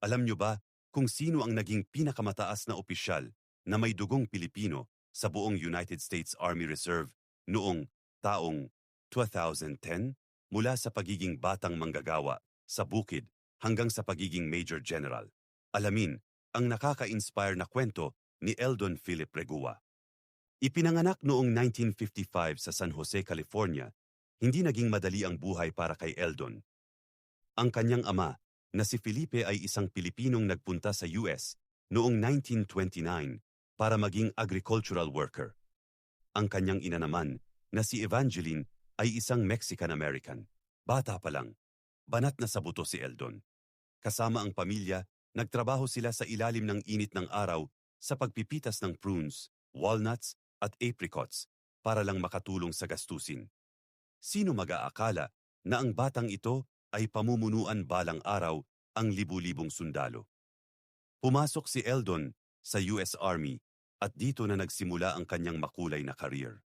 Alam nyo ba kung sino ang naging pinakamataas na opisyal na may dugong Pilipino sa buong United States Army Reserve noong taong 2010 mula sa pagiging batang manggagawa sa bukid hanggang sa pagiging Major General? Alamin ang nakaka-inspire na kwento ni Eldon Philip Regua. Ipinanganak noong 1955 sa San Jose, California, hindi naging madali ang buhay para kay Eldon. Ang kanyang ama, na si Felipe ay isang Pilipinong nagpunta sa US noong 1929 para maging agricultural worker. Ang kanyang ina naman, na si Evangeline, ay isang Mexican-American. Bata pa lang, banat na sa buto si Eldon. Kasama ang pamilya, nagtrabaho sila sa ilalim ng init ng araw sa pagpipitas ng prunes, walnuts at apricots para lang makatulong sa gastusin. Sino mag-aakala na ang batang ito ay pamumunuan balang araw ang libu-libong sundalo? Pumasok si Eldon sa US Army at dito na nagsimula ang kanyang makulay na career.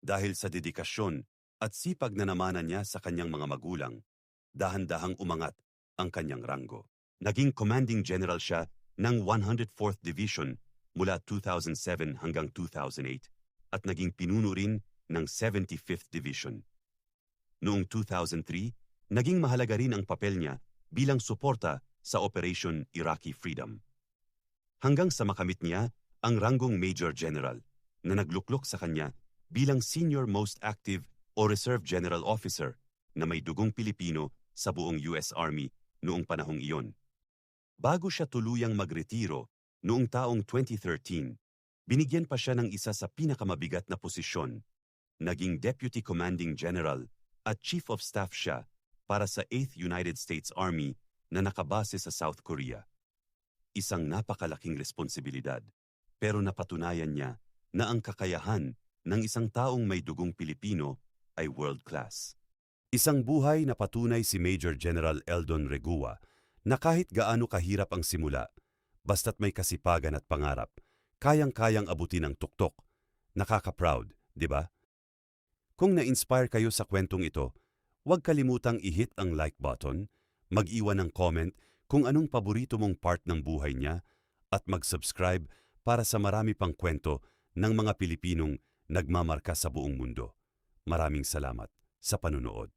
Dahil sa dedikasyon at sipag na namanan niya sa kanyang mga magulang, dahan-dahang umangat ang kanyang ranggo. Naging commanding general siya ng 104th Division mula 2007 hanggang 2008 at naging pinuno rin ng 75th Division. Noong 2003, naging mahalaga rin ang papel niya bilang suporta sa Operation Iraqi Freedom. Hanggang sa makamit niya ang ranggong Major General na nagluklok sa kanya bilang Senior Most Active o Reserve General Officer na may dugong Pilipino sa buong US Army noong panahong iyon. Bago siya tuluyang magretiro noong taong 2013, binigyan pa siya ng isa sa pinakamabigat na posisyon. Naging Deputy Commanding General at Chief of Staff siya para sa 8th United States Army na nakabase sa South Korea. Isang napakalaking responsibilidad, pero napatunayan niya na ang kakayahan ng isang taong may dugong Pilipino ay world class. Isang buhay na patunay si Major General Eldon Regua na kahit gaano kahirap ang simula, basta't may kasipagan at pangarap, kayang-kayang abutin ang tuktok. Nakaka-proud, di ba? Kung na-inspire kayo sa kwentong ito, huwag kalimutang i-hit ang like button, mag-iwan ng comment kung anong paborito mong part ng buhay niya, at mag-subscribe para sa marami pang kwento ng mga Pilipinong nagmamarka sa buong mundo. Maraming salamat sa panunood.